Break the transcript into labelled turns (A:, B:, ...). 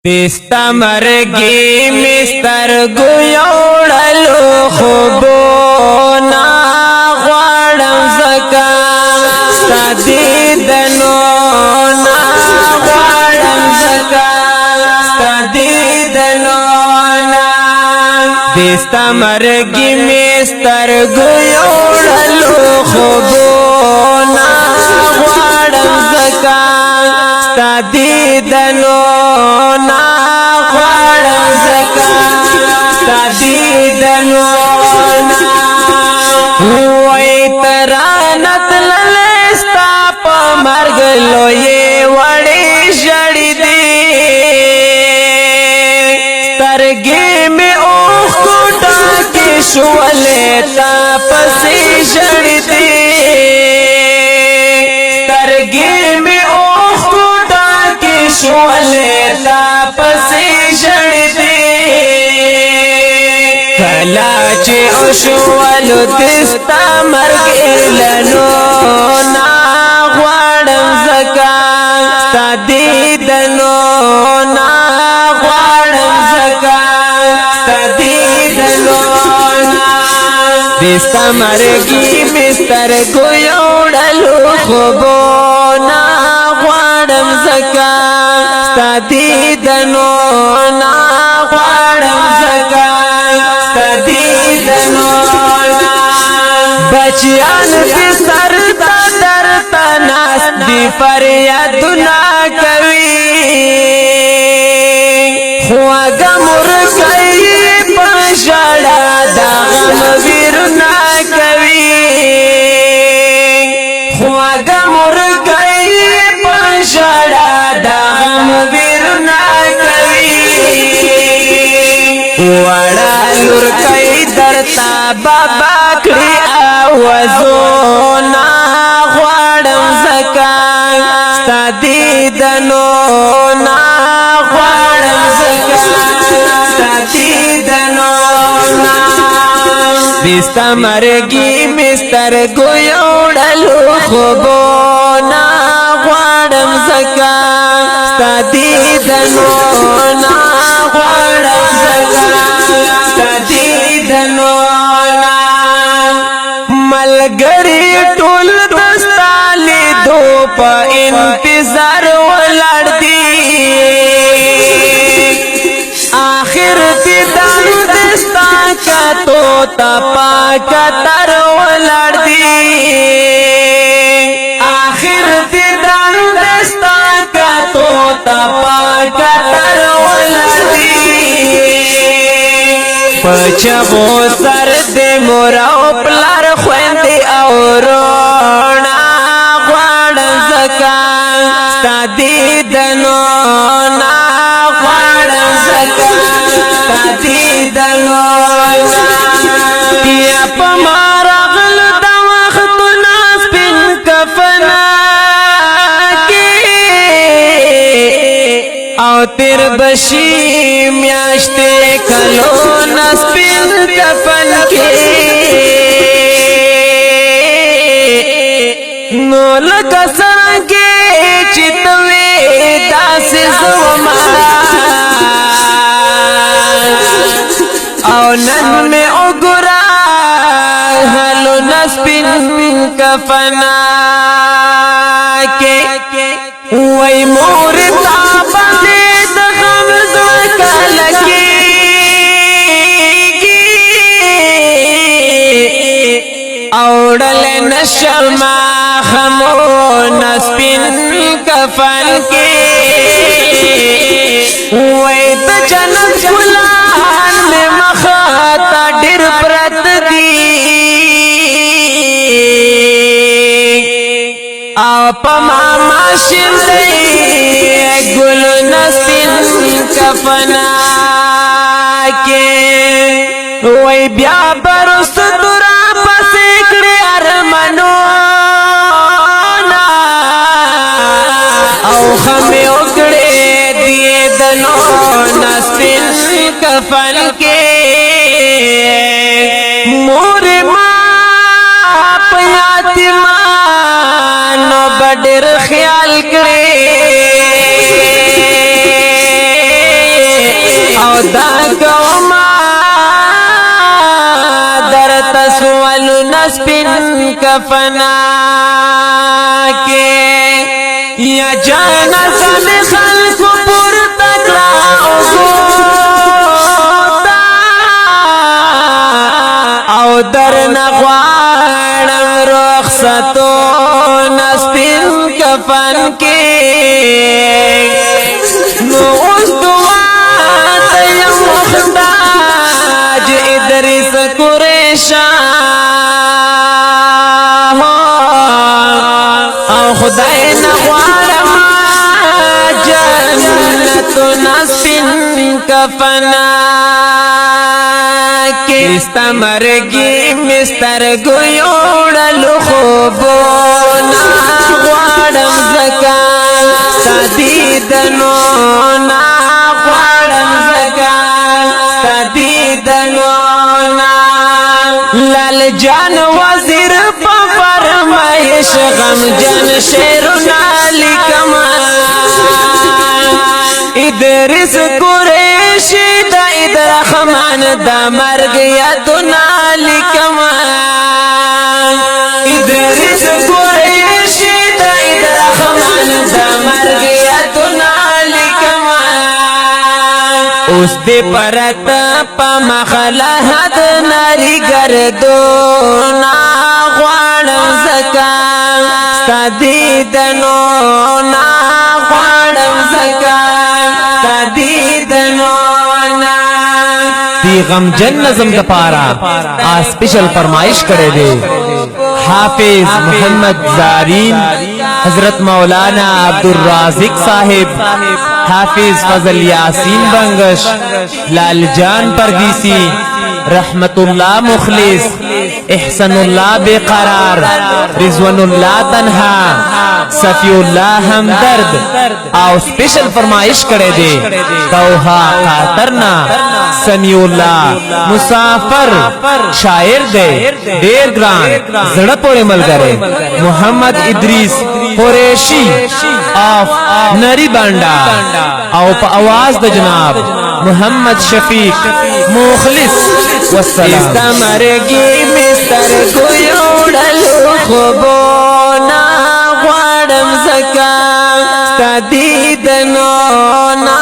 A: تستا مرگی مستر گویوڑلو خوبونا غوارم زکا ستا دیدنونا غوارم زکا ستا دیدنونا تستا مرگی مستر گویوڑلو خوبونا غوارم زکا ستا دیدنونا وای ترانت لستا په مرګ لوی وړي شړې دي سترګې مې اوخ کوټه کې شولې تا پسې شړې دي سترګې مې اوخ کوټه کې شولې تا پسې شړې دي کلا چې اوشوالو دستا مرګ لنو نا غواړم زکا ستا دیدنو نا غواړم زکا ستا دیدنو دستا مرګي مستر ګویوړلو خوبونا غواړم زکا ستا دیدنو نا غواړم زکا بچیان پی سر تا در تا ناس دی فریادنا کوي خواگا مرکئی پشڑا دا غم ویرنا کوي خواگا مرکئی پشڑا دا غم ویرنا کوي وڑا لور کئی درتا بابا کړی آوازونا غواړم زکا ستا دیدنو نا غواړم زکا ستا دیدنو نا دستا مرګي مستر ګویوړلو خوبونا غواړم زکا ستا دیدنو نا غواړم زکا ستا دیدنو ملګری ټول دستا لیدو په انتظار ولاړ دي آخر دیدار دستا کتو تا پاکتر ولاړ دي آخر دیدار دستا کتو تا پاکتر ولاړ دي پچغو سر دے موراو پلار خوندی اورونا غواړم زکا ستا دیدنو نا غواړم زکا ستا دیدنو یا په مارغل د وختونه سپین کفنا کې او تیر بشي میاشتې کلو نسپین کفن کې نو لکه څنګه چې توې داسې زما او نن مې وګورا هلو نسپین کفنا کې وای مور تا باندې د غم زړه لګي اوڑل نشما خمو نسپین کفن کے وید جنت گلان میں مخاتا ڈر پرت دی آپ ماما شندئی گل نسپین کفنا کے وی بیا برست درا پسکڑی ارمنونا او خمی اکڑی دیدنو نسپین کفن کے مور ما پیاتمانو بڑر خیال کڑی او دا کوما در تسول نسپن کفنا کے یا جانا سن خلق پر تکلا او در نغوارم رخصتو نسپن کفن کے نو اس دوات یم مختاج ادریس قریشان او خدای نغوارم جنت نسپن کفنا استمرگی مستر گیوڑل خوبونا غوارم زکان تدیدنونا غوارم زکان تدیدنونا لال جان وزیر پا فرمائش غم جن شیرنا لکمان ادریس قریشی دا ادرخمان دا مرگ یادنا لکمان ادریس قریشی دا ادرخمان دا مرگ یادنا لکمان اس دی پرت پا مخلا حد ناری گردونا غوارم زکان ستدیدنونا غوارم زکان ستدیدنونا دی غم جن نظم دا پارا اسپیشل فرمائش کرے دے حافظ محمد زارین حضرت مولانا عبدالرازق صاحب حافظ فضل یاسین بنگش لال جان پردیسی رحمت اللہ مخلص احسن اللہ بقرار رضوان اللہ تنہا صفی اللہ ہمدرد او سپیشل فرمائش کرے دے توہا قاترنا سمیع اللہ مسافر شاعر دے دیر گران زڑپوڑے ملگرے محمد ادریس قریشی آف نری بانڈا او پا آواز دا جناب محمد شفیق مخلص والسلام استمرگی مستر گیوڑلو خوبونا غوارم زکان ستدیدنونا